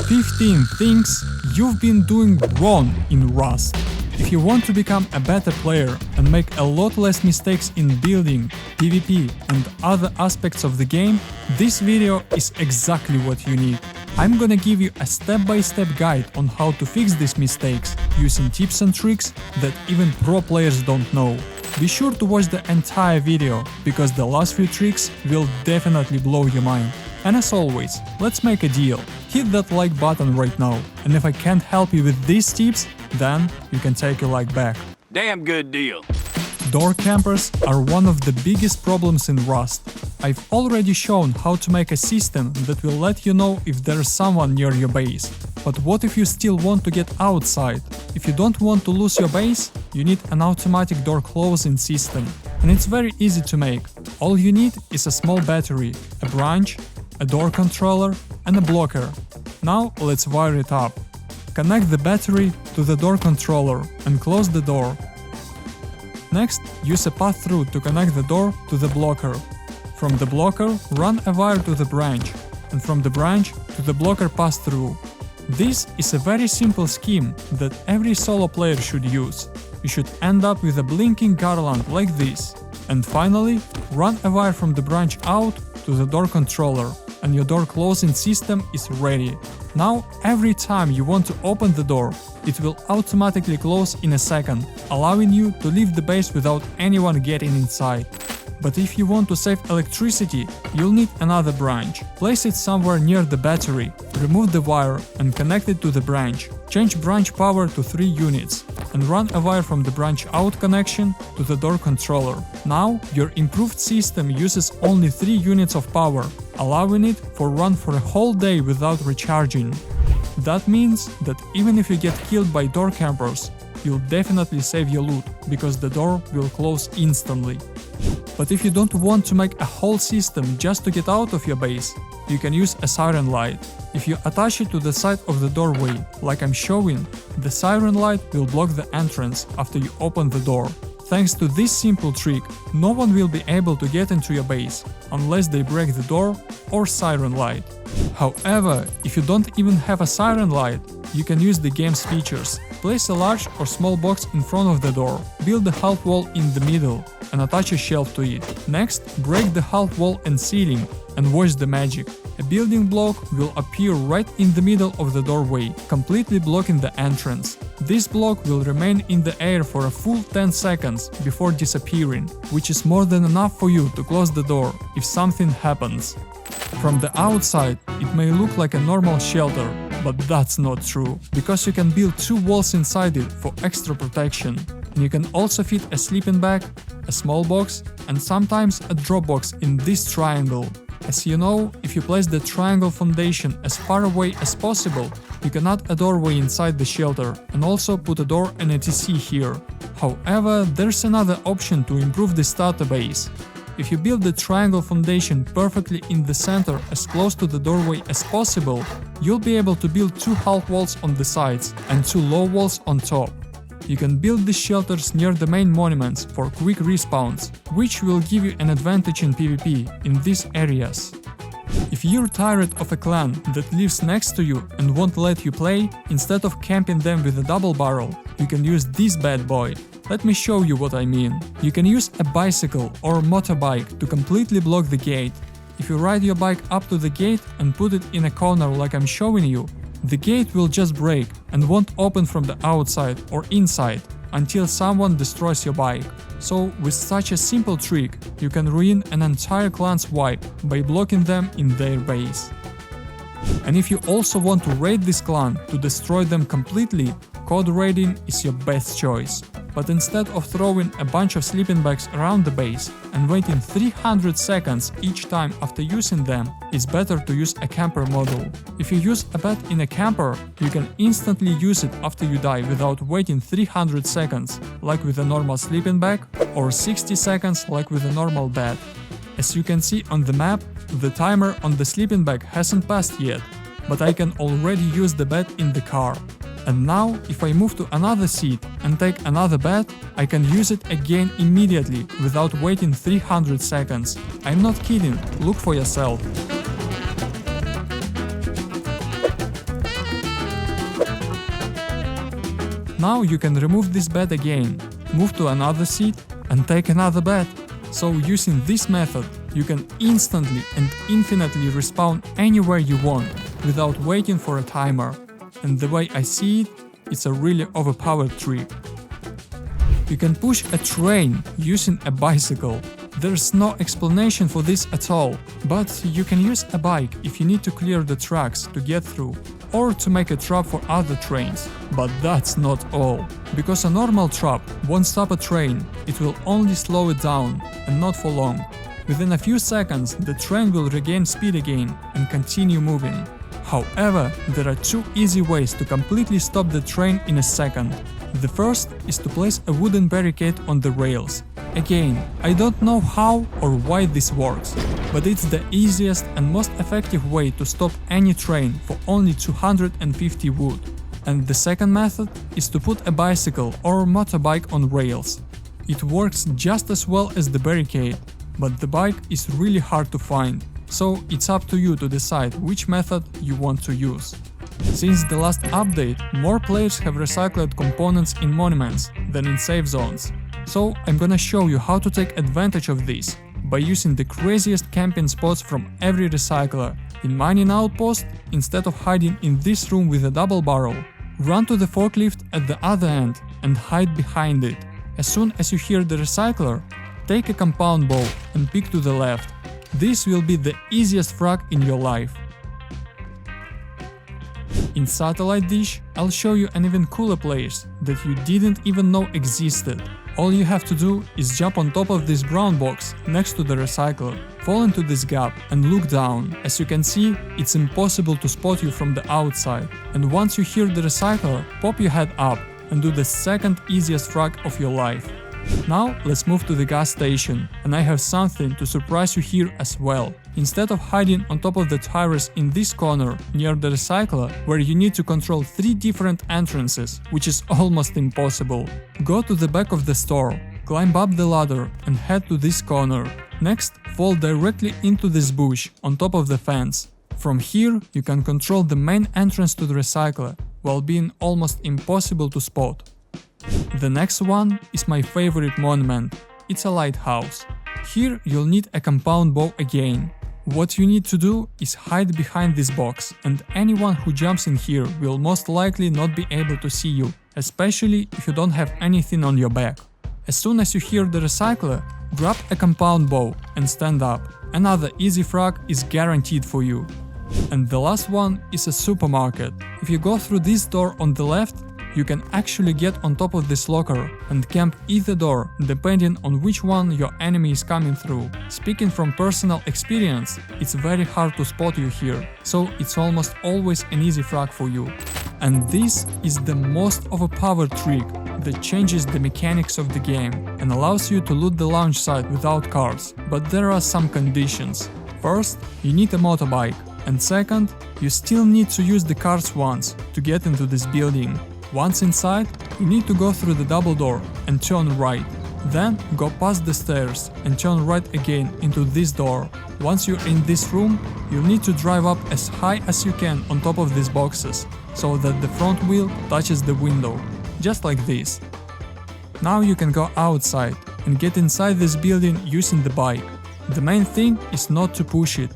15 things you've been doing wrong in Rust. If you want to become a better player and make a lot less mistakes in building, PvP and other aspects of the game, this video is exactly what you need. I'm gonna give you a step-by-step guide on how to fix these mistakes using tips and tricks that even pro players don't know. Be sure to watch the entire video, because the last few tricks will definitely blow your mind. And as always, let's make a deal. Hit that like button right now, and if I can't help you with these tips, then you can take your like back. Damn good deal. Door campers are one of the biggest problems in Rust. I've already shown how to make a system that will let you know if there's someone near your base. But what if you still want to get outside? If you don't want to lose your base, you need an automatic door closing system. And it's very easy to make. All you need is a small battery, a branch, a door controller and a blocker. Now let's wire it up. Connect the battery to the door controller and close the door. Next, use a pass-through to connect the door to the blocker. From the blocker, run a wire to the branch, and from the branch to the blocker pass-through. This is a very simple scheme that every solo player should use. You should end up with a blinking garland like this. And finally, run a wire from the branch out to the door controller, and your door closing system is ready. Now, every time you want to open the door, it will automatically close in a second, allowing you to leave the base without anyone getting inside. But if you want to save electricity, you'll need another branch. Place it somewhere near the battery, remove the wire and connect it to the branch. Change branch power to 3 units and run a wire from the branch out connection to the door controller. Now your improved system uses only 3 units of power, allowing it to run for a whole day without recharging. That means that even if you get killed by door campers, you'll definitely save your loot, because the door will close instantly. But if you don't want to make a whole system just to get out of your base, you can use a siren light. If you attach it to the side of the doorway, like I'm showing, the siren light will block the entrance after you open the door. Thanks to this simple trick, no one will be able to get into your base, unless they break the door or siren light. However, if you don't even have a siren light, you can use the game's features. Place a large or small box in front of the door, build a half wall in the middle, and attach a shelf to it. Next, break the half wall and ceiling, and watch the magic. A building block will appear right in the middle of the doorway, completely blocking the entrance. This block will remain in the air for a full 10 seconds before disappearing, which is more than enough for you to close the door if something happens. From the outside, it may look like a normal shelter, but that's not true, because you can build 2 walls inside it for extra protection. And you can also fit a sleeping bag, a small box, and sometimes a drop box in this triangle. As you know, if you place the triangle foundation as far away as possible, you can add a doorway inside the shelter and also put a door and a TC here. However, there's another option to improve the starter base. If you build the triangle foundation perfectly in the center as close to the doorway as possible, you'll be able to build 2 half walls on the sides and 2 low walls on top. You can build the shelters near the main monuments for quick respawns, which will give you an advantage in PvP in these areas. If you're tired of a clan that lives next to you and won't let you play, instead of camping them with a double barrel, you can use this bad boy. Let me show you what I mean. You can use a bicycle or motorbike to completely block the gate. If you ride your bike up to the gate and put it in a corner like I'm showing you, the gate will just break and won't open from the outside or inside until someone destroys your bike. So with such a simple trick, you can ruin an entire clan's wipe by blocking them in their base. And if you also want to raid this clan to destroy them completely, code raiding is your best choice. But instead of throwing a bunch of sleeping bags around the base and waiting 300 seconds each time after using them, it's better to use a camper model. If you use a bed in a camper, you can instantly use it after you die without waiting 300 seconds, like with a normal sleeping bag, or 60 seconds like with a normal bed. As you can see on the map, the timer on the sleeping bag hasn't passed yet, but I can already use the bed in the car. And now, if I move to another seat and take another bed, I can use it again immediately without waiting 300 seconds. I'm not kidding, look for yourself. Now you can remove this bed again, move to another seat and take another bed. So using this method, you can instantly and infinitely respawn anywhere you want without waiting for a timer. And the way I see it, it's a really overpowered trick. You can push a train using a bicycle. There's no explanation for this at all, but you can use a bike if you need to clear the tracks to get through, or to make a trap for other trains. But that's not all. Because a normal trap won't stop a train, it will only slow it down, and not for long. Within a few seconds, the train will regain speed again and continue moving. However, there are two easy ways to completely stop the train in a second. The first is to place a wooden barricade on the rails. Again, I don't know how or why this works, but it's the easiest and most effective way to stop any train for only 250 wood. And the second method is to put a bicycle or motorbike on rails. It works just as well as the barricade, but the bike is really hard to find, so it's up to you to decide which method you want to use. Since the last update, more players have recycled components in monuments than in safe zones. So I'm gonna show you how to take advantage of this by using the craziest camping spots from every recycler. In mining outpost, instead of hiding in this room with a double barrel, run to the forklift at the other end and hide behind it. As soon as you hear the recycler, take a compound bow and peek to the left. This will be the easiest frag in your life. In Satellite Dish, I'll show you an even cooler place that you didn't even know existed. All you have to do is jump on top of this brown box next to the recycler, fall into this gap and look down. As you can see, it's impossible to spot you from the outside. And once you hear the recycler, pop your head up and do the second easiest frag of your life. Now let's move to the gas station, and I have something to surprise you here as well. Instead of hiding on top of the tires in this corner near the recycler, where you need to control 3 different entrances, which is almost impossible, go to the back of the store, climb up the ladder and head to this corner. Next, fall directly into this bush on top of the fence. From here, you can control the main entrance to the recycler, while being almost impossible to spot. The next one is my favorite monument. It's a lighthouse. Here you'll need a compound bow again. What you need to do is hide behind this box, and anyone who jumps in here will most likely not be able to see you, especially if you don't have anything on your back. As soon as you hear the recycler, grab a compound bow and stand up. Another easy frag is guaranteed for you. And the last one is a supermarket. If you go through this door on the left, you can actually get on top of this locker and camp either door, depending on which one your enemy is coming through. Speaking from personal experience, it's very hard to spot you here, so it's almost always an easy frag for you. And this is the most overpowered trick that changes the mechanics of the game and allows you to loot the launch site without cars, but there are some conditions. First, you need a motorbike, and second, you still need to use the cars once to get into this building. Once inside, you need to go through the double door and turn right. Then go past the stairs and turn right again into this door. Once you're in this room, you'll need to drive up as high as you can on top of these boxes, so that the front wheel touches the window, just like this. Now you can go outside and get inside this building using the bike. The main thing is not to push it,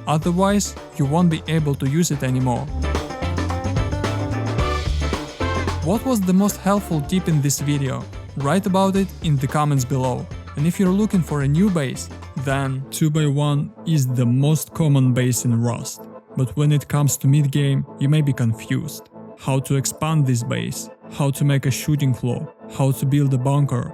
otherwise you won't be able to use it anymore. What was the most helpful tip in this video? Write about it in the comments below. And if you're looking for a new base, then 2x1 is the most common base in Rust. But when it comes to mid-game, you may be confused. How to expand this base, how to make a shooting floor, how to build a bunker,